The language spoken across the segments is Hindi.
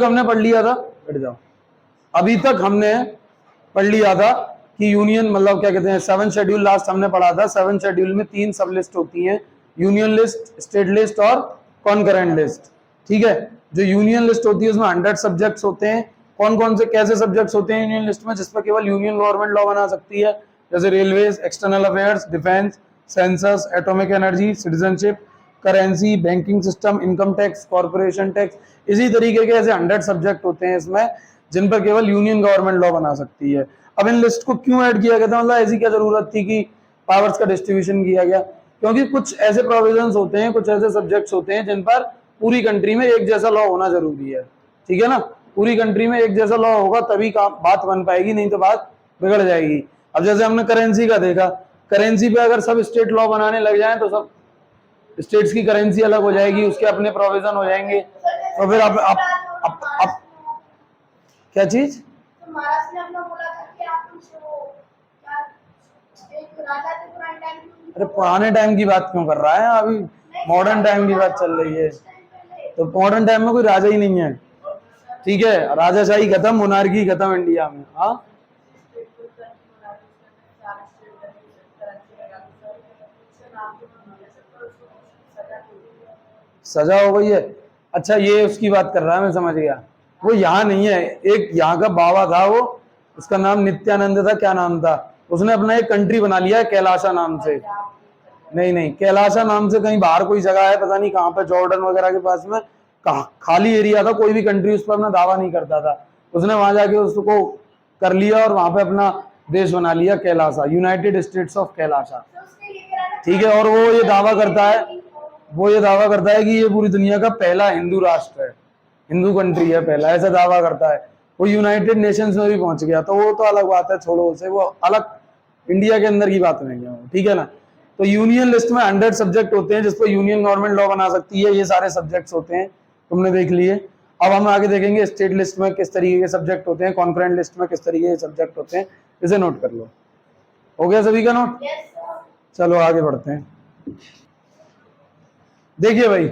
तक हमने पढ़ लिया था, बैठ जाओ, अभी तक हमने पढ़ लिया था कि यूनियन मतलब क्या कहते हैं, 7 शेड्यूल लास्ट हमने पढ़ा था। 7 शेड्यूल में 3 सब लिस्ट होती हैं, यूनियन लिस्ट, स्टेट लिस्ट और कॉन्करेंट लिस्ट। ठीक है, जो यूनियन लिस्ट होती है उसमें 100 सब्जेक्ट्स होते हैं। कौन कौन से कैसे सब्जेक्ट्स होते हैं यूनियन लिस्ट में, जिस पर केवल यूनियन गवर्नमेंट लॉ बना सकती है, जैसे railways, external affairs, defence, census, atomic energy, citizenship, currency, banking system, income tax, corporation tax. इसी तरीके के ऐसे 100 सब्जेक्ट होते हैं इसमें जिन पर केवल यूनियन गवर्नमेंट लॉ बना सकती है। अब इन लिस्ट को क्यों ऐड किया गया था, मतलब ऐसी क्या जरूरत थी कि पावर्स का डिस्ट्रीब्यूशन किया गया, क्योंकि कुछ ऐसे प्रोविजंस होते हैं, कुछ ऐसे सब्जेक्ट्स होते हैं जिन पर पूरी कंट्री में एक जैसा लॉ होना जरूरी है। ठीक है ना, पूरी कंट्री में एक जैसा लॉ होगा तभी काम बात बन पाएगी, नहीं तो बात बिगड़ जाएगी। अब जैसे हमने करेंसी का देखा, करेंसी पे अगर सब स्टेट लॉ बनाने लग जाएं तो सब स्टेट्स की करेंसी अलग हो जाएगी, उसके अपने प्रोविजन हो जाएंगे। तो फिर आप क्या चीज, अरे पुराने टाइम की बात क्यों कर रहा है, अभी मॉडर्न टाइम की बात चल रही है। तो मॉडर्न टाइम में कोई राजा ही नहीं है। ठीक है, राजाशाही खत्म, मोनार्की खत्म इंडिया में। हाँ, सजा हो गई है। अच्छा, ये उसकी बात कर रहा है, मैं समझ गया। वो यहाँ नहीं है, एक यहाँ का बाबा था, वो उसका नाम नित्यानंद था, क्या नाम था, उसने अपना एक कंट्री बना लिया है कैलाशा नाम से। नहीं नहीं, कैलाशा नाम से कहीं बाहर कोई जगह है, पता नहीं कहाँ पे, जॉर्डन वगैरह के पास में, खाली एरिया था, कोई भी कंट्री उस पर अपना दावा नहीं करता था। उसने वहां जाके उसको कर लिया और वहां पे अपना देश बना लिया Kailasa, United states of Kailasa. ठीक है, और वो ये दावा करता है कि ये पूरी दुनिया का पहला हिंदू राष्ट्र है, हिंदू कंट्री है पहला, ऐसा दावा करता है। वो यूनाइटेड नेशंस में भी पहुंच गया, तो वो तो अलग बात है, छोड़ो उसे, वो अलग इंडिया के अंदर की बात नहीं है। ठीक है ना, तो यूनियन लिस्ट में 100 सब्जेक्ट होते हैं जिसपो यूनियन गवर्नमेंट लॉ बना सकती है, ये सारे सब्जेक्ट्स होते हैं, तुमने देख लिए। अब हम आगे देखेंगे स्टेट लिस्ट में किस तरीके के सब्जेक्ट होते हैं, कॉन्करेंट लिस्ट में किस तरीके के सब्जेक्ट होते हैं, इसे नोट कर लो। हो गया सभी का नोट? चलो आगे बढ़ते हैं। देखिए भाई,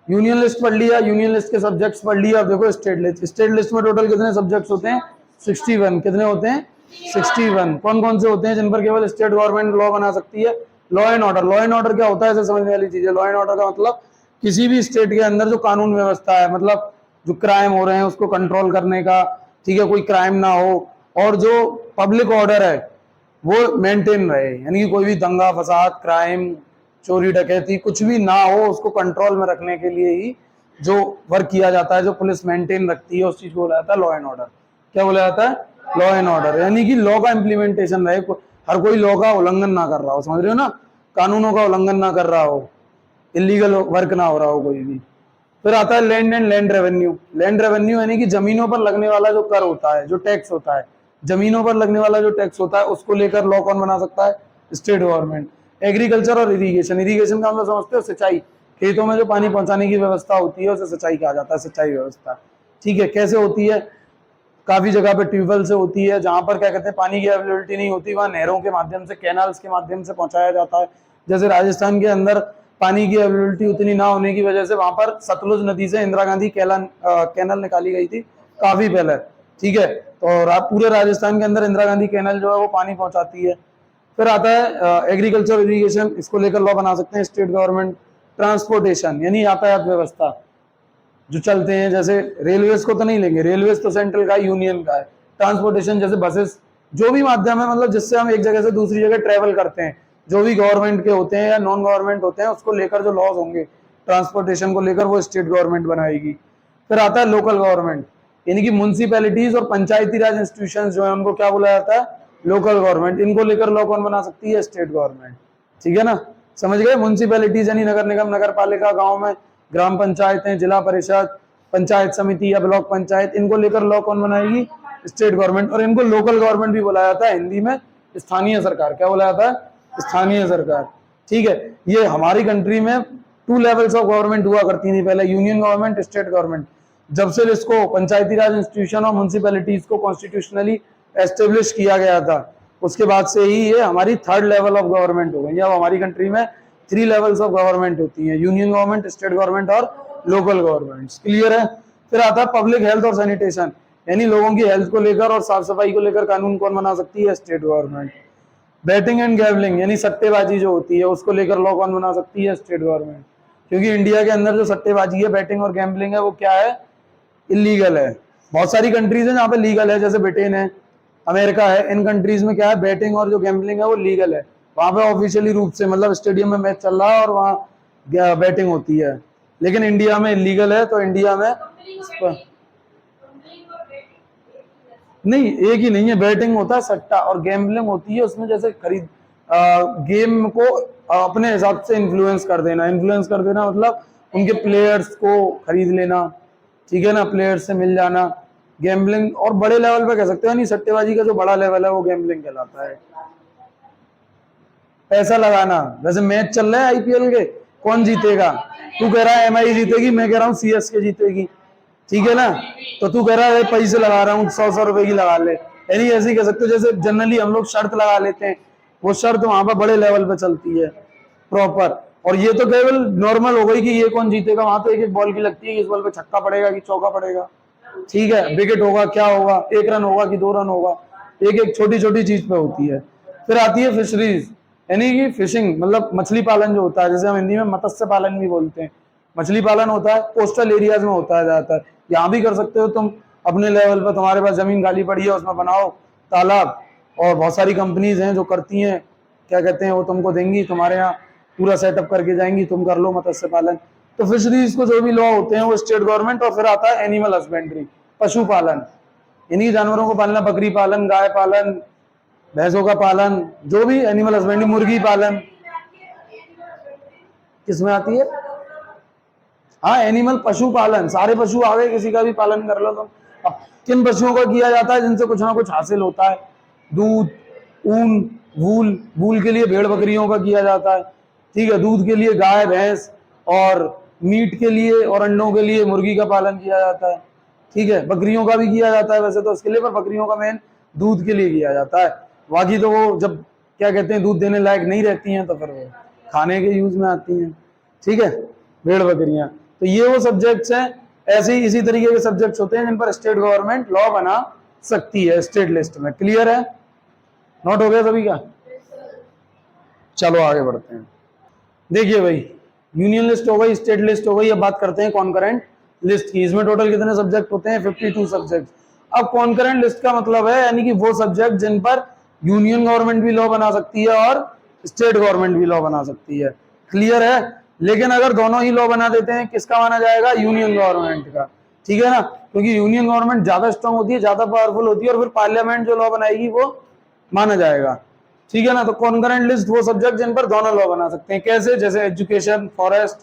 यूनियन लिस्ट पढ़ लिया, यूनियन लिस्ट के सब्जेक्ट्स पढ़ लिया। अब देखो स्टेट लिस्ट, स्टेट लिस्ट में टोटल कितने सब्जेक्ट्स होते हैं? 61। कितने होते हैं? 61। कौन कौन से होते हैं जिन पर केवल स्टेट गवर्नमेंट लॉ बना सकती है? Law and order. Law and order क्या होता है, ऐसे समझने वाली चीज है। लॉ एंड ऑर्डर का मतलब किसी भी स्टेट के अंदर जो कानून व्यवस्था है, मतलब जो क्राइम हो रहे हैं उसको कंट्रोल करने का, ठीक है, कोई क्राइम ना हो, और जो पब्लिक ऑर्डर है वो मेंटेन रहे, यानी कि कोई भी दंगा फसाद, क्राइम, चोरी डकैती कुछ भी ना हो, उसको कंट्रोल में रखने के लिए ही जो वर्क किया जाता है, जो पुलिस मेंटेन रखती है, उस चीज को बोला जाता है लॉ एंड ऑर्डर। क्या बोला जाता है? लॉ एंड ऑर्डर, यानी कि लॉ का इम्प्लीमेंटेशन रहे, हर कोई लॉ का उल्लंघन ना कर रहा हो, समझ रहे हो ना, कानूनों का उल्लंघन ना कर रहा हो, इलीगल वर्क ना हो रहा हो कोई भी। फिर आता है land and land revenue. Land revenue यानी कि जमीनों पर लगने वाला जो कर होता है, जो टैक्स होता है, जमीनों पर लगने वाला जो टैक्स होता है, उसको लेकर लॉ कौन बना सकता है? State government. एग्रीकल्चर और इरिगेशन। इरिगेशन का मतलब समझते हो? सिंचाई, खेतों में जो पानी पहुंचाने की व्यवस्था होती है उसे सिंचाई कहा जाता है, सिंचाई व्यवस्था। ठीक है, कैसे होती है? काफी जगह पे ट्यूबवेल से होती है, जहां पर क्या कहते हैं पानी की अवेलेबिलिटी नहीं होती, वहां नहरों के माध्यम से, कैनाल्स के माध्यम से पहुंचाया जाता है। जैसे राजस्थान के अंदर पानी की अवेलेबिलिटी उतनी ना होने की वजह से वहां पर सतलुज नदी से इंदिरा गांधी कैनल निकाली गई थी काफी पहले। ठीक है, तो पूरे राजस्थान के अंदर इंदिरा गांधी कैनल जो है वो पानी पहुंचाती है। फिर आता है एग्रीकल्चर इरिगेशन, इसको लेकर लॉ बना सकते हैं स्टेट गवर्नमेंट। ट्रांसपोर्टेशन यानी यातायात व्यवस्था जो चलते हैं, जैसे रेलवेज को तो नहीं लेंगे, रेलवेज तो सेंट्रल का है, यूनियन का है। ट्रांसपोर्टेशन जैसे बसेस, जो भी माध्यम है, मतलब जिससे हम एक जगह से दूसरी जगह ट्रेवल करते हैं, जो भी गवर्नमेंट के होते हैं या नॉन गवर्नमेंट होते हैं, उसको लेकर जो लॉज होंगे ट्रांसपोर्टेशन को लेकर, वो स्टेट गवर्नमेंट बनाएगी। फिर आता है लोकल गवर्नमेंट, यानी कि म्युनिसिपैलिटीज और पंचायती राज इंस्टीट्यूशन जो है उनको क्या बोला जाता है? Local government. इनको लेकर लॉ कौन बना सकती है? State government. ठीक है ना, समझ गए? म्युनिसिपैलिटीज यानी नगर निगम, नगर पालिका, गाँव में ग्राम पंचायतें, जिला परिषद, पंचायत समिति या ब्लॉक पंचायत, इनको लेकर लॉ कौन बनाएगी? State government. और इनको लोकल गवर्नमेंट भी बोला जाता है, हिंदी में स्थानीय सरकार। क्या बोला जाता है? स्थानीय सरकार। ठीक है, ये हमारी कंट्री में 2 लेवल्स ऑफ गवर्नमेंट हुआ करती थी पहले, यूनियन गवर्नमेंट, स्टेट गवर्नमेंट। जब से इसको पंचायती राज इंस्टीट्यूशन और म्युनिसिपैलिटीज को कॉन्स्टिट्यूशनली एस्टेब्लिश किया गया था, उसके बाद से ही ये हमारी 3rd लेवल ऑफ गवर्नमेंट हो गई। अब हमारी कंट्री में 3 लेवल्स ऑफ गवर्नमेंट होती है, यूनियन गवर्नमेंट, स्टेट गवर्नमेंट और लोकल गवर्नमेंट। क्लियर है? फिर आता है पब्लिक हेल्थ और सैनिटेशन, यानी लोगों की हेल्थ को लेकर और साफ सफाई को लेकर कानून कौन बना सकती है? State government. Batting and gambling यानी सट्टेबाजी जो होती है उसको लेकर लॉ कौन बना सकती है? State government. क्योंकि इंडिया के अंदर जो सट्टेबाजी है, बैटिंग और गैम्बलिंग है, वो क्या है? इलीगल है। बहुत सारी कंट्रीज है जहाँ पे लीगल है, जैसे ब्रिटेन है, अमेरिका है, इन कंट्रीज में क्या है? बैटिंग और जो गैम्बलिंग है वो लीगल है। वहां पे ऑफिशियली रूप से मतलब स्टेडियम में मैच चल रहा है और वहाँ बैटिंग होती है, लेकिन इंडिया में इलीगल है। तो इंडिया में नहीं, एक ही नहीं है। बैटिंग होता है सट्टा, और गैम्बलिंग होती है उसमें जैसे खरीद गेम को अपने हिसाब से इन्फ्लुएंस कर देना। इन्फ्लुएंस कर देना मतलब उनके प्लेयर्स को खरीद लेना, ठीक है ना, प्लेयर्स से मिल जाना। गैम्बलिंग और बड़े लेवल पे कह सकते हो, नहीं, सट्टेबाजी का जो बड़ा लेवल है वो गैम्बलिंग कहलाता है। पैसा लगाना, जैसे मैच चल रहा है आईपीएल के, कौन जीतेगा? तू कह रहा है एमआई जीतेगी, मैं कह रहा हूँ सीएसके जीतेगी, ठीक है ना, तो तू कह रहा है पैसे लगा रहा हूँ 100 रुपए की लगा ले, यानी ऐसे ही कह सकते हो जैसे जनरली हम लोग शर्त लगा लेते हैं, वो शर्त वहां पर बड़े लेवल पे चलती है प्रॉपर। और ये तो केवल नॉर्मल हो गई कि ये कौन जीतेगा, वहां तो एक एक बॉल की लगती है कि इस बॉल पे छक्का पड़ेगा कि चौका पड़ेगा, ठीक है, विकेट होगा, क्या होगा, 1 रन होगा कि 2 रन होगा, एक एक छोटी छोटी चीज पे होती है। फिर आती है फिशरीज, यानी कि फिशिंग मतलब मछली पालन जो होता है, जैसे हम हिंदी में मत्स्य पालन भी बोलते हैं। मछली पालन होता है, कोस्टल एरियाज में होता है ज्यादातर, यहाँ भी कर सकते हो तुम अपने लेवल पर, तुम्हारे पास जमीन खाली पड़ी है उसमें बनाओ तालाब, और बहुत सारी कंपनीज हैं जो करती हैं, क्या कहते हैं, वो तुमको देंगी, तुम्हारे यहाँ पूरा सेटअप करके जाएंगी, तुम कर लो मत्स्य पालन। तो फिशरीज को जो भी लॉ होते हैं वो स्टेट गवर्नमेंट। और फिर आता है एनिमल हस्बेंड्री, पशुपालन, यानी जानवरों को पालना, बकरी पालन, गाय पालन, भैंसों का पालन, जो भी एनिमल हस्बेंड्री, मुर्गी पालन, किसमें आती है? हाँ, एनिमल पशु पालन, सारे पशु आ गए, किसी का भी पालन कर लो तुम। अब किन पशुओं का किया जाता है जिनसे कुछ ना कुछ हासिल होता है? दूध, ऊन, वूल, वूल के लिए भेड़ बकरियों का किया जाता है, ठीक है, दूध के लिए गाय भैंस, और मीट के लिए और अंडों के लिए मुर्गी का पालन किया जाता है, ठीक है, बकरियों का भी किया जाता है वैसे तो उसके लिए, पर बकरियों का मेन दूध के लिए किया जाता है। बाकी तो वो जब क्या कहते हैं दूध देने लायक नहीं रहती हैं तो फिर वो खाने के यूज में आती हैं, ठीक है, भेड़ बकरियां। तो ये वो सब्जेक्ट्स हैं, ऐसे ही इसी तरीके के सब्जेक्ट्स होते हैं जिन पर स्टेट गवर्नमेंट लॉ बना सकती है स्टेट लिस्ट में। क्लियर है? नोट हो गया सभी का? चलो आगे बढ़ते हैं। देखिए भाई, यूनियन लिस्ट हो गई, स्टेट लिस्ट हो गई, अब बात करते हैं कॉन्करेंट लिस्ट की। इसमें टोटल कितने सब्जेक्ट होते हैं? 52 सब्जेक्ट। अब कॉन्करेंट लिस्ट का मतलब है यानी कि वो सब्जेक्ट जिन पर यूनियन गवर्नमेंट भी लॉ बना सकती है और स्टेट गवर्नमेंट भी लॉ बना सकती है। क्लियर है? लेकिन अगर दोनों ही लॉ बना देते हैं, किसका माना जाएगा? यूनियन गवर्नमेंट का, ठीक है ना, क्योंकि यूनियन गवर्नमेंट ज्यादा स्ट्रांग होती है, ज्यादा पावरफुल होती है, और फिर पार्लियामेंट जो लॉ बनाएगी वो माना जाएगा, ठीक है ना। तो कॉन्करेंट लिस्ट वो सब्जेक्ट जिन पर दोनों लॉ बना सकते हैं। कैसे? जैसे education, forest,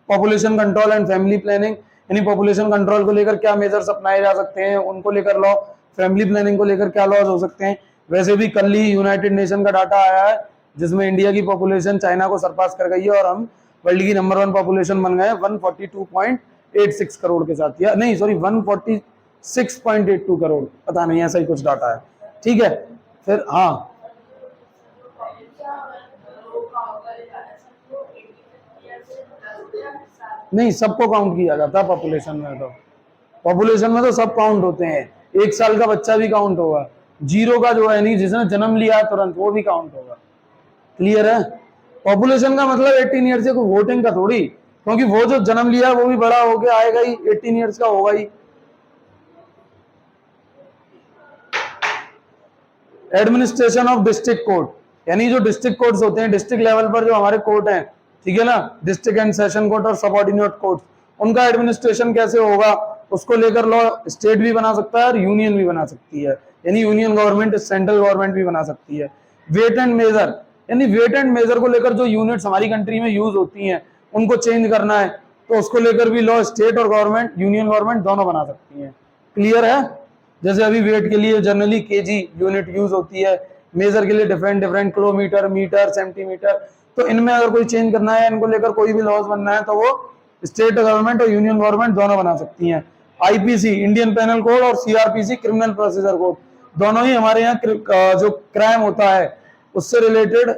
population control and family planning, यानी पॉपुलेशन कंट्रोल को लेकर क्या मेजर्स अपनाए जा सकते हैं, उनको लेकर लॉ, फैमिली प्लानिंग को लेकर क्या लॉज हो सकते हैं। वैसे भी कल ही यूनाइटेड नेशन का डाटा आया है जिसमें इंडिया की पॉपुलेशन चाइना को सरपास कर गई है और हम वर्ल्ड की नंबर 1 पॉपुलेशन बन गए 142.86 करोड़ के साथ, या नहीं सॉरी 146.82 करोड़, पता नहीं ऐसा ही कुछ डाटा है, ठीक है। फिर हाँ, नहीं, सबको काउंट किया जाता है पॉपुलेशन में, तो पॉपुलेशन में तो सब काउंट होते हैं, 1 साल का बच्चा भी काउंट होगा, 0 का जो है नहीं जिसने जन्म लिया है तुरंत वो भी काउंट होगा। क्लियर है? पॉपुलेशन का मतलब 18 ईयर से कोई वोटिंग का थोड़ी, क्योंकि वो जो जन्म लिया वो भी बड़ा हो गया आएगा ही, 18 ईयर्स का होगा ही। एडमिनिस्ट्रेशन ऑफ डिस्ट्रिक्ट कोर्ट, यानी जो डिस्ट्रिक्ट कोर्ट्स होते हैं, डिस्ट्रिक्ट लेवल पर जो हमारे कोर्ट हैं, ठीक है ना, डिस्ट्रिक्ट एंड सेशन कोर्ट और सबऑर्डिनेट कोर्ट, उनका एडमिनिस्ट्रेशन कैसे होगा उसको लेकर लॉ स्टेट भी बना सकता है और यूनियन भी बना सकती है, यानी यूनियन गवर्नमेंट सेंट्रल गवर्नमेंट भी बना सकती है। वेट एंड मेजर, यानी वेट एंड मेजर को लेकर जो यूनिट्स हमारी कंट्री में यूज होती हैं उनको चेंज करना है तो उसको लेकर भी लॉ स्टेट और गवर्नमेंट, यूनियन गवर्नमेंट दोनों बना सकती है। क्लियर है? जैसे अभी वेट के लिए जनरली केजी यूनिट यूज होती है, मेजर के लिए different different kilometre, metre, centimetre, तो इनमें अगर कोई चेंज करना है, इनको लेकर कोई भी लॉज बनना है तो वो स्टेट गवर्नमेंट और यूनियन गवर्नमेंट दोनों बना सकती हैं। आईपीसी इंडियन पेनल कोड और सीआरपीसी क्रिमिनल प्रोसीजर कोड, दोनों ही हमारे यहाँ जो क्राइम होता है उससे रिलेटेड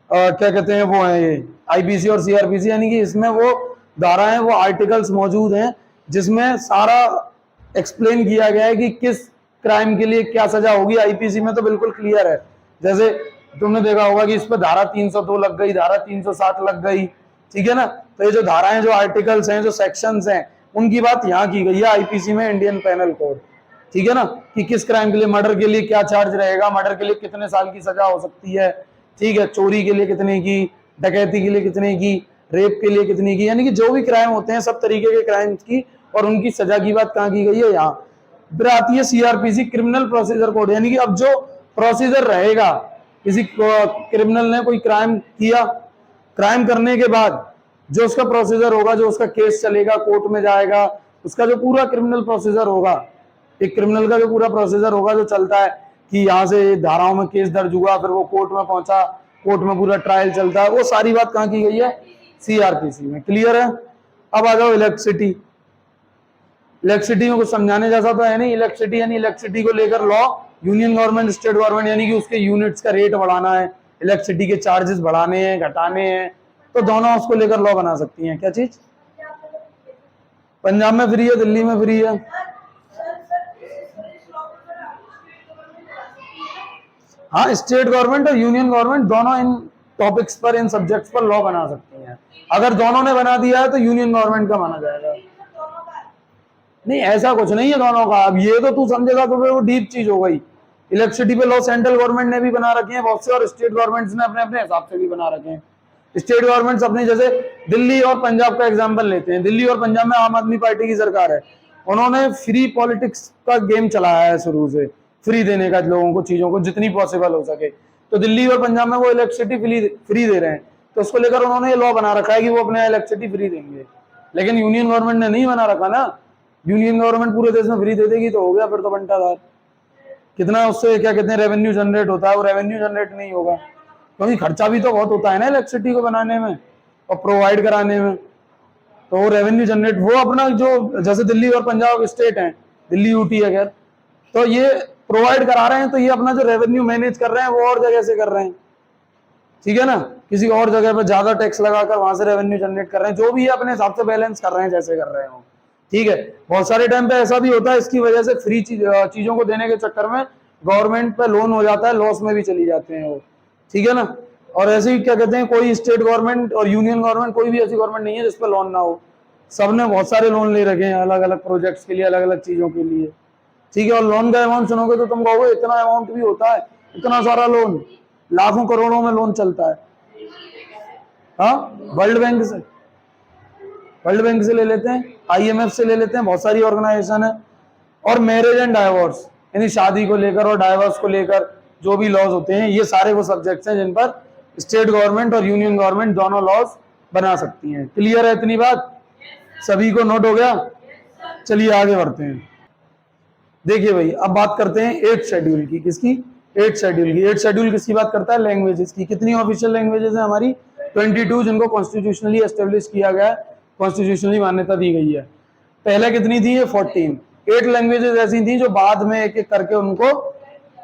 क्या कहते हैं वो है ये आईपीसी और सीआरपीसी, यानी कि इसमें वो धाराएं, वो आर्टिकल्स मौजूद हैं जिसमें सारा एक्सप्लेन किया गया है कि किस क्राइम के लिए क्या सजा होगी। आईपीसी में तो बिल्कुल क्लियर है, जैसे तुमने देखा होगा कि इस पर धारा 302 लग गई, धारा 307 लग गई, ठीक है ना। तो ये जो धाराएं, जो आर्टिकल्स हैं, जो सेक्शंस हैं, उनकी बात यहाँ की गई है आईपीसी में, इंडियन पेनल कोड, ठीक है ना, कि किस क्राइम के लिए, मर्डर के लिए क्या चार्ज रहेगा, मर्डर के लिए कितने साल की सजा हो सकती है, ठीक है, चोरी के लिए कितने की, डकैती के लिए कितने की, रेप के लिए कितनी की, यानी कि जो भी क्राइम होते हैं सब तरीके के क्राइम्स की और उनकी सजा की बात कहाँ की गई है, यहाँ। फिर आती है सीआरपीसी, क्रिमिनल प्रोसीजर कोड, यानी कि अब जो प्रोसीजर रहेगा, किसी क्रिमिनल ने कोई क्राइम किया, क्राइम करने के बाद जो उसका प्रोसीजर होगा, जो उसका केस चलेगा, कोर्ट में जाएगा, उसका जो पूरा क्रिमिनल प्रोसीजर होगा, एक क्रिमिनल का जो पूरा प्रोसीजर होगा जो चलता है कि यहाँ से धाराओं में केस दर्ज हुआ, फिर वो कोर्ट में पहुंचा, कोर्ट में पूरा ट्रायल चलता है, वो सारी बात कहाँ की गई है, सीआरपीसी में। क्लियर है। अब आ जाओ इलेक्ट्रिसिटी। इलेक्ट्रिसिटी में कुछ समझाने जैसा तो है नहीं। इलेक्ट्रिसिटी यानी इलेक्ट्रिसिटी को लेकर law, union government, state government, यानी कि उसके यूनिट्स का रेट बढ़ाना है, इलेक्ट्रिसिटी के चार्जेस बढ़ाने हैं, घटाने हैं, तो दोनों उसको लेकर लॉ बना सकती हैं। क्या चीज? पंजाब में फ्री है, दिल्ली में फ्री है। हाँ, स्टेट गवर्नमेंट और यूनियन गवर्नमेंट दोनों इन टॉपिक्स पर, इन सब्जेक्ट्स पर लॉ बना सकती हैं। अगर दोनों ने बना दिया है तो यूनियन गवर्नमेंट का माना जाएगा। नहीं, ऐसा कुछ नहीं है दोनों का। अब ये तो तू समझेगा तो फिर वो डीप चीज हो गई। इलेक्ट्रिसिटी पे लॉ सेंट्रल गवर्नमेंट ने भी बना रखे हैं बहुत से, और स्टेट गवर्नमेंट्स ने अपने अपने हिसाब से भी बना रखे हैं। स्टेट गवर्नमेंट्स अपनी, जैसे दिल्ली और पंजाब का एग्जांपल लेते हैं। दिल्ली और पंजाब में आम आदमी पार्टी की सरकार है, उन्होंने फ्री पॉलिटिक्स का गेम चलाया है शुरू से, फ्री देने का लोगों को, चीजों को जितनी पॉसिबल हो सके। तो दिल्ली और पंजाब में वो इलेक्ट्रिसिटी फ्री दे रहे हैं, तो उसको लेकर उन्होंने ये लॉ बना रखा है कि वो अपने इलेक्ट्रिसिटी फ्री देंगे। लेकिन यूनियन गवर्नमेंट ने नहीं बना रखा ना। यूनियन गवर्नमेंट पूरे देश में फ्री दे देगी तो हो गया फिर तो बंटाधार। कितना उससे क्या कहते हैं रेवेन्यू जनरेट होता है, वो रेवेन्यू जनरेट नहीं होगा, क्योंकि खर्चा भी तो बहुत होता है ना इलेक्ट्रिसिटी को बनाने में और प्रोवाइड कराने में। तो वो रेवेन्यू जनरेट, वो अपना जो, जैसे दिल्ली और पंजाब स्टेट है, दिल्ली यूटी है खैर, तो ये प्रोवाइड करा रहे हैं, तो ये अपना जो रेवेन्यू मैनेज कर रहे हैं वो और जगह से कर रहे हैं, ठीक है ना। किसी और जगह पर ज्यादा टैक्स लगाकर वहां से रेवेन्यू जनरेट कर रहे हैं, जो भी है अपने हिसाब से बैलेंस कर रहे हैं जैसे कर रहे हो, ठीक है। बहुत सारे टाइम पे ऐसा भी होता है, इसकी वजह से फ्री चीजों को देने के चक्कर में गवर्नमेंट पे लोन हो जाता है, लॉस में भी चली जाते हैं वो, ठीक है ना। और ऐसे ही क्या कहते हैं, कोई स्टेट गवर्नमेंट और यूनियन गवर्नमेंट, कोई भी ऐसी गवर्नमेंट नहीं है जिस पर लोन ना हो। सबने बहुत सारे लोन ले रखे हैं अलग अलग प्रोजेक्ट्स के लिए, अलग अलग चीजों के लिए, ठीक है। और लोन का अमाउंट सुनोगे तो तुम कहोगे इतना अमाउंट भी होता है, इतना सारा लोन, लाखों करोड़ों में लोन चलता है। हाँ, वर्ल्ड बैंक से, वर्ल्ड बैंक से ले लेते हैं, आईएमएफ से ले लेते हैं, बहुत सारी ऑर्गेनाइजेशन है। और मैरिज एंड डाइवोर्स, यानी शादी को लेकर और डाइवोर्स को लेकर जो भी लॉज होते हैं, ये सारे वो सब्जेक्ट्स हैं जिन पर स्टेट गवर्नमेंट और यूनियन गवर्नमेंट दोनों लॉज बना सकती हैं। क्लियर है इतनी बात? सभी को नोट हो गया? चलिए आगे बढ़ते हैं। देखिए भाई, अब बात करते हैं 8th शेड्यूल की। किसकी? 8th शेड्यूल की। 8th शेड्यूल किसकी बात करता है? लैंग्वेजेस की। कितनी ऑफिशियल लैंग्वेजेस हैं हमारी? 22, जिनको कॉन्स्टिट्यूशनली एस्टेब्लिश किया गया है, कॉन्स्टिट्यूशनली मान्यता दी गई है। पहले कितनी थी? ये 14। 8 लैंग्वेजेस ऐसी थी जो बाद में एक एक करके उनको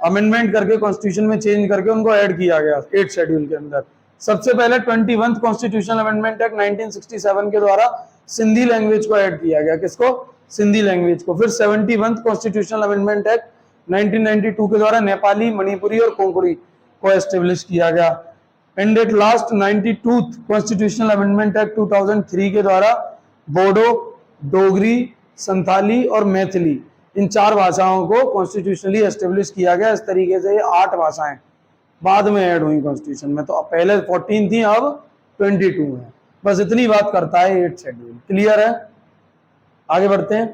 अमेंडमेंट करके कॉन्स्टिट्यूशन में चेंज करके उनको ऐड किया गया 8th शेड्यूल के अंदर। सबसे पहले 21st कॉन्स्टिट्यूशनल अमेंडमेंट एक्ट 1967 के द्वारा सिंधी लैंग्वेज को ऐड किया गया। किसको? सिंधी लैंग्वेज को। फिर 71st कॉन्स्टिट्यूशनल अमेंडमेंट एक्ट 1992 के द्वारा नेपाली, मणिपुरी और कोंकणी को एस्टेब्लिश किया गया। And at last 92th constitutional amendment act 2003 के द्वारा बोडो, डोगरी, संथाली और मैथिली, इन 4 भाषाओं को कॉन्स्टिट्यूशनली एस्टेब्लिश किया गया। इस तरीके से ये 8 भाषाएं बाद में ऐड हुई कॉन्स्टिट्यूशन में। तो पहले 14 थी, अब 22 है। बस इतनी बात करता है 8th शेड्यूल। क्लियर है? आगे बढ़ते हैं।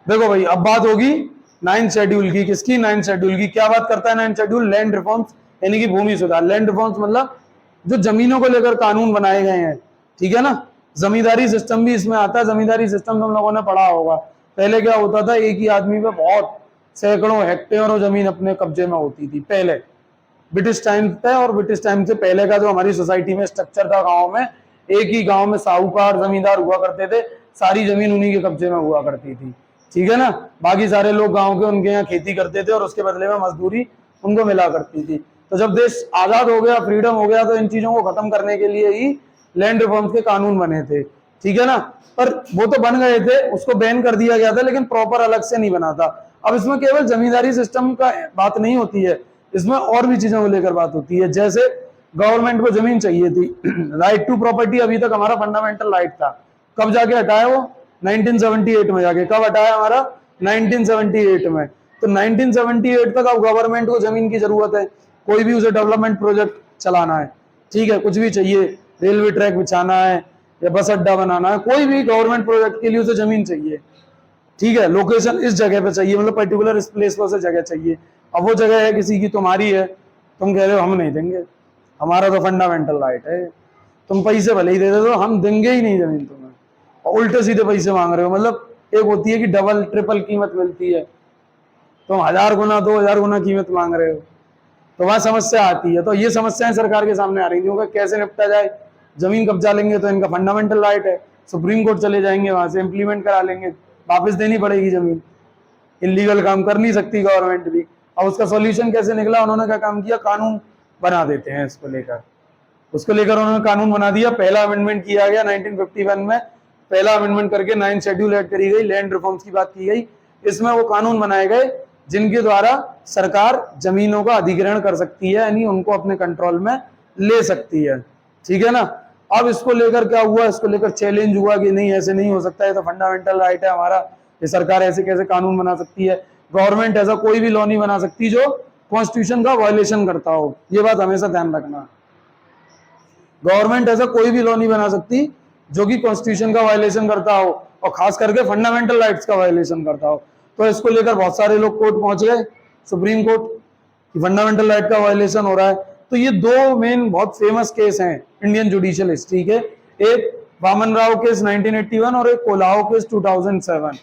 देखो भाई, अब बात होगी 9th शेड्यूल की। किसकी? 9th शेड्यूल की। क्या बात करता है 9th शेड्यूल? लैंड रिफॉर्म्स, यानी कि भूमि सुधार। लैंड रिफॉर्म्स मतलब जो जमीनों को लेकर कानून बनाए गए हैं, ठीक है ना। जमींदारी सिस्टम भी इसमें आता है। जमींदारी सिस्टम तुम लोगों ने पढ़ा होगा। पहले क्या होता था, एक ही आदमी पे बहुत सैकड़ों हेक्टेयरों जमीन अपने कब्जे में होती थी पहले, ब्रिटिश टाइम पे। और ब्रिटिश टाइम से पहले का जो हमारी सोसाइटी में स्ट्रक्चर था, गाँव में एक ही गाँव में साहूकार जमींदार हुआ करते थे, सारी जमीन उन्हीं के कब्जे में हुआ करती थी, ठीक है ना। बाकी सारे लोग गाँव के उनके यहाँ खेती करते थे और उसके बदले में मजदूरी उनको मिला करती थी। तो जब देश आजाद हो गया, फ्रीडम हो गया, तो इन चीजों को खत्म करने के लिए ही लैंड रिफॉर्म्स के कानून बने थे, ठीक है ना। पर वो तो बन गए थे, उसको बैन कर दिया गया था, लेकिन प्रॉपर अलग से नहीं बना था। अब इसमें केवल जमींदारी सिस्टम का बात नहीं होती है, इसमें और भी चीजों को लेकर बात होती है। जैसे गवर्नमेंट को जमीन चाहिए थी, राइट टू प्रॉपर्टी अभी तक हमारा फंडामेंटल राइट था, कब जाके हटाया वो 1978 में जाके, कब हटाया हमारा 1978 में। तो 1978 तक अब गवर्नमेंट को जमीन की जरूरत है, कोई भी उसे डेवलपमेंट प्रोजेक्ट चलाना है, ठीक है, कुछ भी चाहिए, रेलवे ट्रैक बिछाना है या बस अड्डा बनाना है, कोई भी गवर्नमेंट प्रोजेक्ट के लिए उसे जमीन चाहिए, ठीक है, लोकेशन इस जगह पे चाहिए, मतलब पर्टिकुलर इस प्लेस पर से जगह चाहिए। अब वो जगह है किसी की, तुम्हारी है, तुम कह रहे हो हम नहीं देंगे, हमारा तो फंडामेंटल राइट है, तुम पैसे भले ही दे दो, हम देंगे ही नहीं जमीन तुम्हें, और उल्टे सीधे पैसे मांग रहे हो। मतलब एक होती है कि डबल ट्रिपल कीमत मिलती है, तुम 1000 गुना 2000 गुना कीमत मांग रहे हो, तो वहां समस्या आती है। तो ये समस्याएं सरकार के सामने आ रही थी, कैसे निपटा जाए। जमीन कब्जा लेंगे तो इनका फंडामेंटल राइट है, सुप्रीम कोर्ट चले जाएंगे, वहां से इम्प्लीमेंट करा लेंगे, वापस देनी पड़ेगी जमीन, इलीगल काम कर नहीं सकती गवर्नमेंट भी। अब उसका सॉल्यूशन कैसे निकला, उन्होंने क्या काम किया, कानून बना देते हैं इसको लेकर, उसको लेकर उन्होंने कानून बना दिया। पहला अमेंडमेंट किया गया 1951 में, पहला अमेंडमेंट करके 9 शेड्यूल ऐड करी गई, लैंड रिफॉर्म्स की बात की गई। इसमें वो कानून बनाए गए जिनके द्वारा सरकार जमीनों का अधिग्रहण कर सकती है, यानी उनको अपने कंट्रोल में ले सकती है, ठीक है ना। अब इसको लेकर क्या हुआ, इसको लेकर चैलेंज हुआ कि नहीं ऐसे नहीं हो सकता है, तो फंडामेंटल राइट है हमारा, ये सरकार ऐसे कैसे कानून बना सकती है। गवर्नमेंट ऐसा कोई भी लॉ नहीं बना सकती जो कॉन्स्टिट्यूशन का वायलेशन करता हो, ये बात हमेशा ध्यान रखना। गवर्नमेंट ऐसा कोई भी लॉ नहीं बना सकती जो कि कॉन्स्टिट्यूशन का वायलेशन करता हो, और खास करके फंडामेंटल राइट्स का वायलेशन करता हो। तो इसको लेकर बहुत सारे लोग कोर्ट पहुंच गए, सुप्रीम कोर्ट, कि फंडामेंटल राइट का वायलेशन हो रहा है। तो ये दो मेन बहुत फेमस केस हैं इंडियन जुडिशियल हिस्ट्री के, एक वामन राव केस 1981 और एक कोलाओ केस 2007,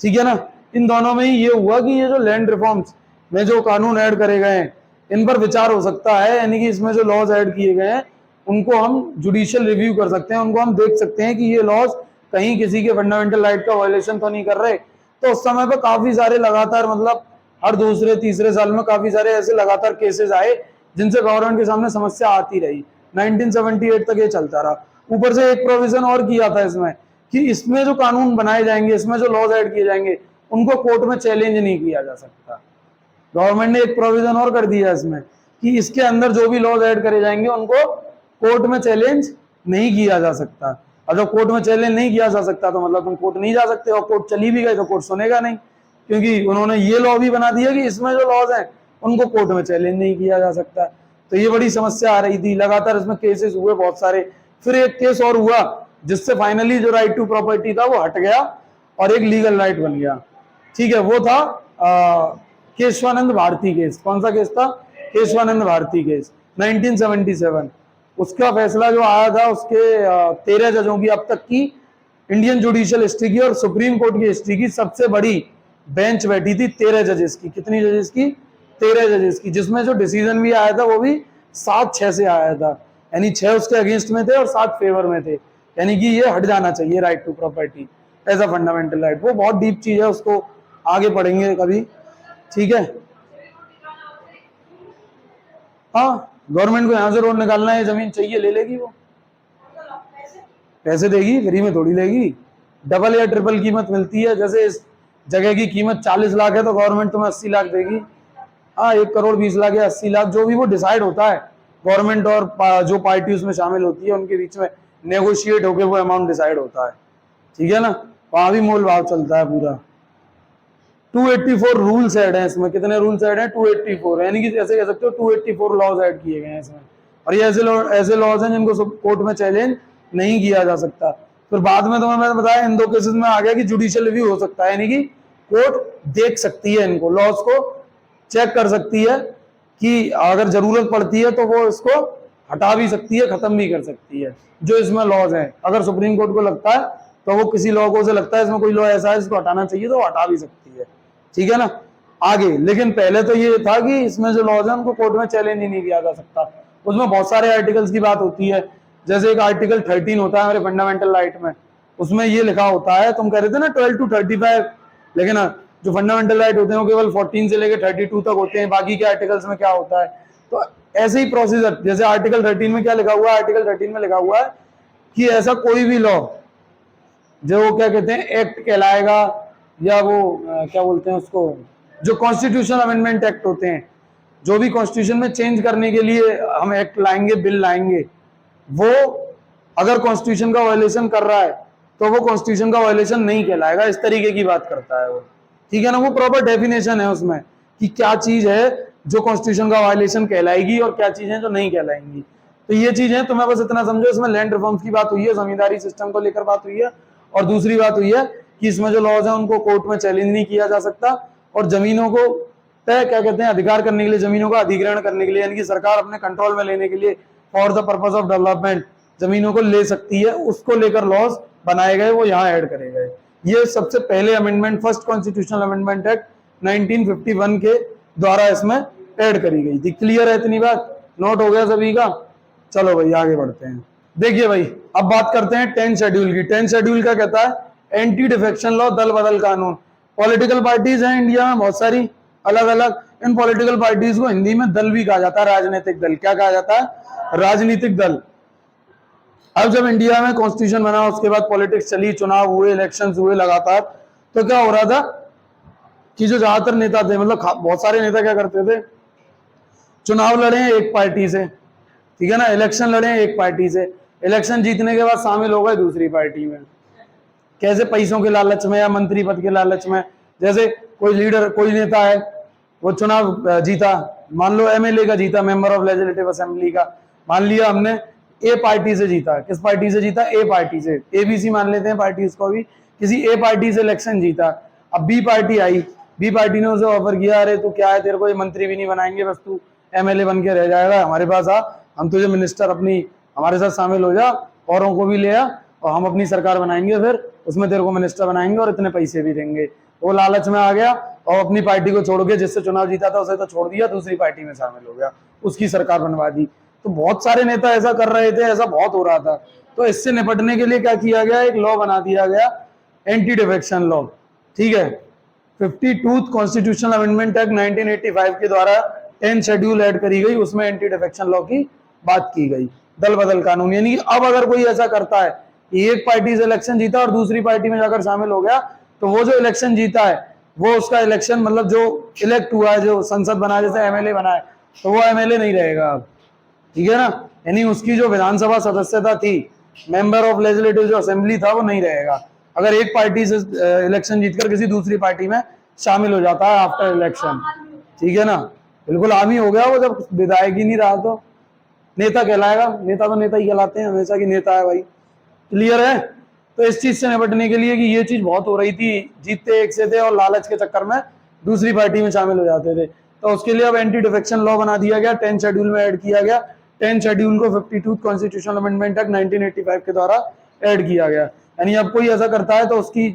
ठीक है ना। इन दोनों में ही ये हुआ कि ये जो लैंड रिफॉर्म्स में जो कानून ऐड करे गए हैं, इन पर विचार हो सकता है, यानी कि इसमें जो लॉज ऐड किए गए हैं उनको हम जुडिशियल रिव्यू कर सकते हैं, उनको हम देख सकते हैं कि ये लॉज कहीं किसी के फंडामेंटल राइट का वायलेशन तो नहीं कर रहे। तो उस समय पर काफी सारे लगातार, मतलब हर दूसरे तीसरे साल में काफी सारे ऐसे लगातार केसेस आए जिनसे गवर्नमेंट के सामने समस्या आती रही। 1978 तक ये चलता रहा। ऊपर से एक प्रोविजन और किया था इसमें कि इसमें जो कानून बनाए जाएंगे, इसमें जो लॉज ऐड किए जाएंगे, उनको कोर्ट में चैलेंज नहीं किया जा सकता। गवर्नमेंट ने एक प्रोविजन और कर दिया इसमें कि इसके अंदर जो भी लॉज ऐड करे जाएंगे उनको कोर्ट में चैलेंज नहीं किया जा सकता। और जब कोर्ट में चैलेंज नहीं किया जा सकता तो मतलब तुम कोर्ट नहीं जा सकते, और कोर्ट चली भी गई तो कोर्ट सुनेगा नहीं, क्योंकि उन्होंने ये लॉ भी बना दिया कि इसमें जो लॉज हैं उनको कोर्ट में चैलेंज नहीं किया जा सकता। तो ये बड़ी समस्या आ रही थी, लगातार इसमें केसेस हुए बहुत सारे। फिर एक केस और हुआ जिससे फाइनली जो राइट टू प्रॉपर्टी था वो हट गया और एक लीगल राइट बन गया, ठीक है। वो था केशवानंद भारती केस। कौन सा केस था? केशवानंद भारती केस 1977। उसका फैसला जो आया था, उसके 13 जजों की अब तक की इंडियन जुडिशियल हिस्ट्री की और सुप्रीम कोर्ट की हिस्ट्री की सबसे बड़ी बेंच बैठी थी 13 जजेस की। कितनी जजेस की? 13 जजेस की, जिसमें जो डिसीजन भी आया था वो भी 7-6 से आया था, यानी 6 उसके अगेंस्ट में थे और 7 फेवर में थे, यानी कि ये हट जाना चाहिए right to property as a fundamental right. वो बहुत डीप चीज है, उसको आगे पढ़ेंगे कभी, ठीक है। हाँ, गवर्नमेंट को यहाँ से रोड निकालना है, जमीन चाहिए, ले लेगी वो, पैसे देगी, फ्री में थोड़ी लेगी, डबल या ट्रिपल कीमत मिलती है। जैसे इस जगह की कीमत 40 लाख है तो गवर्नमेंट तुम्हें 80 लाख देगी। हाँ, 1 करोड़ 20 लाख या 80 लाख, जो भी वो डिसाइड होता है गवर्नमेंट और जो पार्टी उसमें शामिल होती है उनके बीच में नेगोशिएट होकर वो अमाउंट डिसाइड होता है, ठीक है ना। वहां भी मोल भाव चलता है पूरा। 284 रूल्स ऐड हैं इसमें। कितने रूल्स ऐड हैं? 284, यानी कि ऐसे कह सकते हो 284 लॉज ऐड किए गए हैं इसमें। और ये ऐसे लॉज हैं जिनको कोर्ट में चैलेंज नहीं किया जा सकता। फिर बाद में तुम्हें मैंने बताया इन 2 केसेस में आ गया कि जुडिशियल रिव्यू हो सकता है, यानी कि कोर्ट देख सकती है इनको, लॉज को चेक कर सकती है कि अगर जरूरत पड़ती है तो वो इसको हटा भी सकती है, खत्म भी कर सकती है जो इसमें लॉज हैं। अगर सुप्रीम कोर्ट को लगता है तो वो किसी लॉ को से लगता है इसमें कोई लॉ ऐसा है इसको हटाना चाहिए तो हटा भी सकती है, ठीक है ना। आगे लेकिन पहले तो ये था कि इसमें जो लॉज है उनको कोर्ट में चैलेंज ही नहीं किया जा सकता। उसमें बहुत सारे आर्टिकल्स की बात होती है, जैसे एक आर्टिकल 13 होता है हमारे फंडामेंटल राइट में, उसमें ये लिखा होता है, तुम कह रहे थे ना 12 to 35, लेकिन जो फंडामेंटल राइट होते हैं वो केवल 14 से लेकर 32 तक होते हैं, बाकी के आर्टिकल्स में क्या होता है। तो ऐसे ही प्रोसीजर, जैसे आर्टिकल 13 में क्या लिखा हुआ है, आर्टिकल 13 में लिखा हुआ है कि ऐसा कोई भी लॉ जो क्या कहते हैं एक्ट कहलाएगा, या वो क्या बोलते हैं उसको, जो कॉन्स्टिट्यूशनल अमेंडमेंट एक्ट होते हैं, जो भी कॉन्स्टिट्यूशन में चेंज करने के लिए हम एक्ट लाएंगे, बिल लाएंगे, वो अगर कॉन्स्टिट्यूशन का वायलेशन कर रहा है तो वो कॉन्स्टिट्यूशन का वायलेशन नहीं कहलाएगा। इस तरीके की बात करता है वो, ठीक है ना। वो प्रॉपर डेफिनेशन है उसमें कि क्या चीज है जो कॉन्स्टिट्यूशन का वायलेशन कहलाएगी और क्या चीज है जो नहीं कहलाएंगी। तो ये चीज है, तुम्हें बस इतना समझो, इसमें लैंड रिफॉर्म्स की बात हुई है, जमींदारी सिस्टम को लेकर बात हुई है, और दूसरी बात हुई है कि इसमें जो लॉज है उनको कोर्ट में चैलेंज नहीं किया जा सकता, और जमीनों को तय क्या कहते हैं अधिकार करने के लिए, जमीनों का अधिग्रहण करने के लिए, यानी कि सरकार अपने कंट्रोल में लेने के लिए for the purpose of development जमीनों को ले सकती है, उसको लेकर लॉज बनाए गए, वो यहाँ ऐड करे गए। ये सबसे पहले amendment, first constitutional amendment act 1951 के द्वारा इसमें ऐड करी गई थी। क्लियर है इतनी बात? नोट हो गया सभी का? चलो भाई आगे बढ़ते हैं। देखिए भाई, अब बात करते हैं 10 शेड्यूल की। 10 शेड्यूल क्या कहता है? एंटी डिफेक्शन लॉ, दल बदल कानून। पॉलिटिकल पार्टीज हैं इंडिया में बहुत सारी अलग अलग। इन पॉलिटिकल पार्टीज को हिंदी में दल भी कहा जाता है, राजनीतिक दल। क्या कहा जाता है? राजनीतिक दल। अब जब इंडिया में कॉन्स्टिट्यूशन बना, उसके बाद पॉलिटिक्स चली, चुनाव हुए, इलेक्शंस हुए लगातार, तो क्या हो रहा था कि जो ज्यादातर नेता थे, मतलब बहुत सारे नेता क्या करते थे, चुनाव लड़े एक पार्टी से, ठीक है ना, इलेक्शन लड़े एक पार्टी से, इलेक्शन जीतने के बाद शामिल हो गए दूसरी पार्टी में। कैसे? पैसों के लालच में या मंत्री पद के लालच में। जैसे कोई लीडर, कोई नेता है, वो चुनाव जीता, मान लो एमएलए का जीता, मेंबर ऑफ लेजिस्लेटिव असेंबली का, मान लिया हमने ए पार्टी से जीता। किस पार्टी से जीता? ए पार्टी से। एबीसी मान लेते हैं पार्टी इसको भी। किसी ए पार्टी से इलेक्शन जीता। अब बी पार्टी आई, बी पार्टी ने उसे ऑफर किया, अरे तू क्या है, तेरे को ये मंत्री भी नहीं बनाएंगे, बस तू एमएलए बन के रह जाएगा, हमारे पास आ, हम तुझे मिनिस्टर, अपनी हमारे साथ शामिल हो जा, औरों को भी ले आ, और हम अपनी सरकार बनाएंगे, फिर उसमें तेरे को मिनिस्टर बनाएंगे और इतने पैसे भी देंगे। वो लालच में आ गया और अपनी पार्टी को छोड़ के, जिससे चुनाव जीता था उसे तो छोड़ दिया, दूसरी पार्टी में शामिल हो गया, उसकी सरकार बनवा दी। तो बहुत सारे नेता ऐसा कर रहे थे, ऐसा बहुत हो रहा था। तो इससे निपटने के लिए क्या किया गया? एक लॉ बना दिया गया, एंटी डिफेक्शन लॉ, ठीक है। 52 कॉन्स्टिट्यूशनल अमेंडमेंट एक्ट 1985 के द्वारा 10 शेड्यूल ऐड करी गई, उसमें एंटी डिफेक्शन लॉ की बात की गई, दल बदल कानून। यानी कि अब अगर कोई ऐसा करता है कि एक पार्टी से इलेक्शन जीता और दूसरी पार्टी में जाकर शामिल हो गया, तो वो जो इलेक्शन जीता है, वो उसका इलेक्शन, मतलब जो इलेक्ट हुआ है, जो संसद बना, जैसे एमएलए बना है, तो वो एमएलए नहीं रहेगा अब, ठीक है ना। यानी उसकी जो विधानसभा सदस्यता थी, मेंबर ऑफ लेजिस्लेटिव जो असेंबली था, वो नहीं रहेगा अगर एक पार्टी से इलेक्शन जीतकर किसी दूसरी पार्टी में शामिल हो जाता है आफ्टर इलेक्शन, ठीक है ना। बिल्कुल आम ही हो गया वो, जब विधायक ही नहीं रहा तो नेता कहलाएगा। नेता तो नेता ही कहलाते हैं हमेशा, की नेता है भाई। क्लियर है? तो इस चीज से निपटने के लिए कि ये चीज बहुत हो रही थी, जीतते एक से थे और लालच के चक्कर में दूसरी पार्टी में शामिल हो जाते थे, तो उसके लिए अब एंटी डिफेक्शन लॉ बना दिया गया, 10 शेड्यूल में ऐड किया गया। 10 शेड्यूल को 52 कॉन्स्टिट्यूशनल अमेंडमेंट एक्ट 1985 के द्वारा ऐड किया गया। यानी अब कोई ऐसा करता है तो उसकी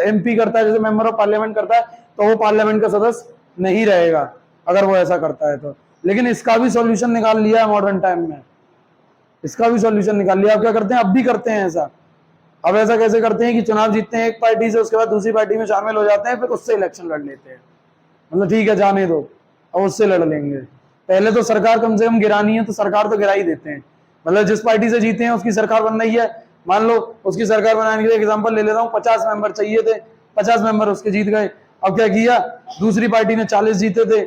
एमपी करता है, जैसे मेंबर ऑफ पार्लियामेंट करता है, तो वो पार्लियामेंट का सदस्य नहीं रहेगा अगर वो ऐसा करता है तो। लेकिन इसका भी सॉल्यूशन निकाल लिया है मॉडर्न टाइम में, इसका भी सॉल्यूशन निकाल लिया। अब क्या करते हैं? अब भी करते हैं ऐसा। अब ऐसा कैसे करते हैं कि चुनाव जीतते हैं एक पार्टी से, उसके बाद दूसरी पार्टी में शामिल हो जाते हैं, फिर उससे इलेक्शन लड़ लेते हैं। मतलब ठीक है जाने दो, अब उससे लड़ लेंगे। पहले तो सरकार कम से कम गिरानी है, तो सरकार तो गिरा ही देते हैं। मतलब जिस पार्टी से जीते हैं उसकी सरकार बन रही है, मान लो उसकी सरकार बनाने के लिए एग्जांपल ले लेता हूँ, 50 मेंबर चाहिए थे, 50 मेंबर उसके जीत गए। अब क्या किया? दूसरी पार्टी ने 40 जीते थे,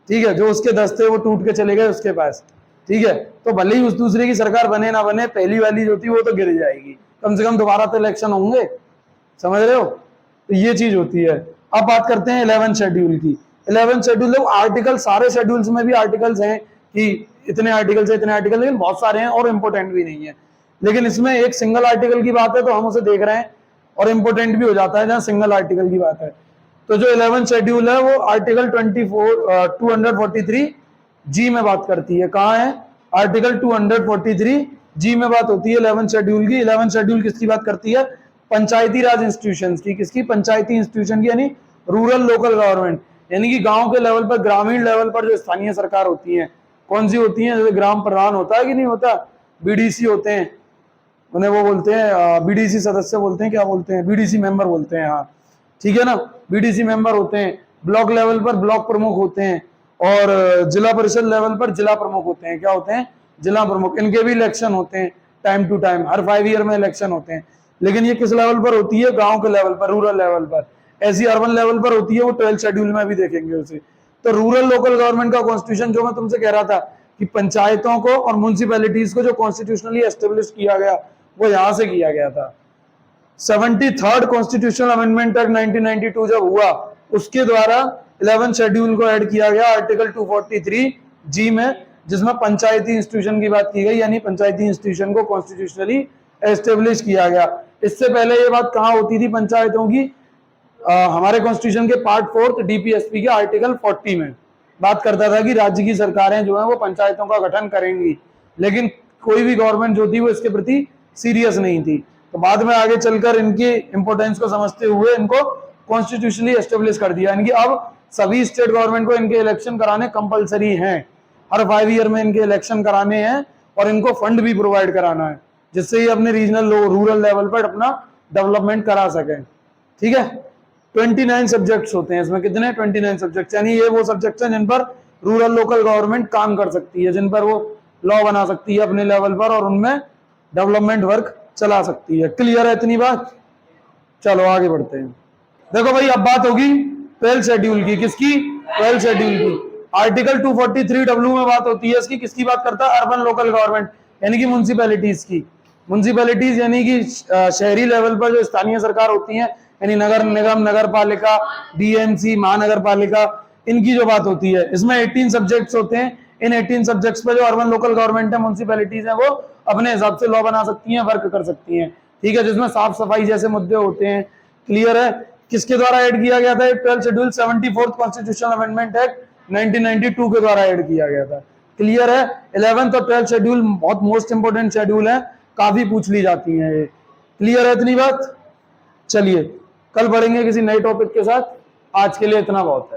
ठीक है, जो उसके 10 थे वो टूट के चले गए उसके पास, ठीक है। तो भले ही उस दूसरे की सरकार बने ना बने, पहली वाली जो थी वो तो गिर जाएगी, कम से कम दोबारा तो इलेक्शन होंगे, समझ रहे हो। तो ये चीज होती है। अब बात करते हैं 11 शेड्यूल की। 11 शेड्यूल आर्टिकल, सारे शेड्यूल्स में भी आर्टिकल्स हैं कि इतने आर्टिकल्स है, इतने आर्टिकल, लेकिन बहुत सारे हैं और इम्पोर्टेंट भी नहीं है। लेकिन इसमें एक सिंगल आर्टिकल की बात है तो हम उसे देख रहे हैं, और इम्पोर्टेंट भी हो जाता है जहां सिंगल आर्टिकल की बात है। तो जो 11 शेड्यूल है वो आर्टिकल 243 जी में बात करती है। कहाँ है? आर्टिकल 243 जी में बात होती है 11 शेड्यूल की। 11 शेड्यूल किसकी बात करती है? पंचायती राज इंस्टीट्यूशंस की। किसकी? पंचायती इंस्टीट्यूशन की, यानी रूरल लोकल गवर्नमेंट, यानी कि गांव के लेवल पर, ग्रामीण लेवल पर जो स्थानीय सरकार होती है, कौन सी होती है? जैसे ग्राम प्रधान होता है कि नहीं होता, बीडीसी होते हैं, उन्हें वो बोलते हैं बीडीसी सदस्य बोलते हैं, क्या बोलते हैं? बीडीसी मेंबर बोलते हैं, हाँ ठीक है ना, बीडीसी मेंबर होते हैं। ब्लॉक लेवल पर ब्लॉक प्रमुख होते हैं, और जिला परिषद लेवल पर जिला प्रमुख होते हैं। क्या होते हैं? जिला प्रमुख। इनके भी इलेक्शन होते हैं टाइम टू टाइम, हर 5 ईयर में इलेक्शन होते हैं। लेकिन ये किस लेवल पर होती है? गांव के लेवल पर, रूरल लेवल पर। ऐसी अर्बन लेवल पर होती है, वो 12th शेड्यूल में भी देखेंगे उसे। तो रूरल लोकल गवर्नमेंट का कॉन्स्टिट्यूशन, जो मैं तुमसे कह रहा था कि पंचायतों को और म्यूनिसिपैलिटीज को जो कॉन्स्टिट्यूशनली एस्टेब्लिश किया गया, वो यहां से किया गया था। 73rd कॉन्स्टिट्यूशनल अमेंडमेंट एक्ट 1992 जब हुआ, उसके द्वारा 11th शेड्यूल को ऐड किया गया आर्टिकल 243 जी में, जिसमें पंचायती इंस्टीट्यूशन की बात की गई, यानी पंचायती इंस्टीट्यूशन को कॉन्स्टिट्यूशनली एस्टेब्लिश किया गया। इससे पहले ये बात कहाँ होती थी पंचायतों की? हमारे कॉन्स्टिट्यूशन के पार्ट 4 डीपीएसपी के आर्टिकल 40 में बात करता था कि राज्य की सरकारें जो है वो पंचायतों का गठन करेंगी, लेकिन कोई भी गवर्नमेंट जो थी वो इसके प्रति सीरियस नहीं थी। तो बाद में आगे चलकर इनकी इंपोर्टेंस को समझते हुए इनको कॉन्स्टिट्यूशनली एस्टेब्लिश कर दिया, यानी कि अब सभी स्टेट गवर्नमेंट को इनके इलेक्शन कराने कंपलसरी हैं। हर 5 ईयर में इनके इलेक्शन कराने हैं और इनको फंड भी प्रोवाइड कराना है, जिससे ये अपने रीजनल रूरल लेवल पर अपना डेवलपमेंट करा सकें। ठीक है, 29 सब्जेक्ट्स होते हैं इसमें। कितने? 29 सब्जेक्ट्स, यानी ये वो सब्जेक्ट्स हैं जिन पर रूरल लोकल गवर्नमेंट काम कर सकती है, जिन पर वो लॉ बना सकती है अपने लेवल पर और उनमें डेवलपमेंट वर्क चला सकती है। क्लियर है इतनी बात? चलो आगे बढ़ते हैं। देखो भाई, अब बात होगी 12th शेड्यूल की। किसकी? 12th शेड्यूल की। आर्टिकल 243W में बात होती है इसकी। किसकी बात करता है? अर्बन लोकल गवर्नमेंट, यानी कि म्यूनिसिपैलिटीज की। म्यूनिसिपैलिटीज यानी कि शहरी लेवल पर जो स्थानीय सरकार होती है, यानी नगर निगम, नगर पालिका, डीएमसी, महानगर पालिका, इनकी जो बात होती है। इसमें 18 सब्जेक्ट्स होते हैं। इन 18 सब्जेक्ट्स पे जो अर्बन लोकल गवर्नमेंट है, म्यूनिसिपैलिटीज है, वो अपने हिसाब से लॉ बना सकती हैं, वर्क कर सकती हैं। ठीक है, जिसमें साफ सफाई जैसे मुद्दे होते हैं। क्लियर है? किसके द्वारा ऐड किया गया था? 12th schedule 74th constitutional amendment act 1992 के द्वारा ऐड किया गया था। क्लियर है? 11th और 12th शेड्यूल बहुत मोस्ट इंपोर्टेंट शेड्यूल है, काफी पूछ ली जाती हैं ये। क्लियर है इतनी बात? चलिए कल पढ़ेंगे किसी नए टॉपिक के साथ। आज के लिए इतना बहुत है।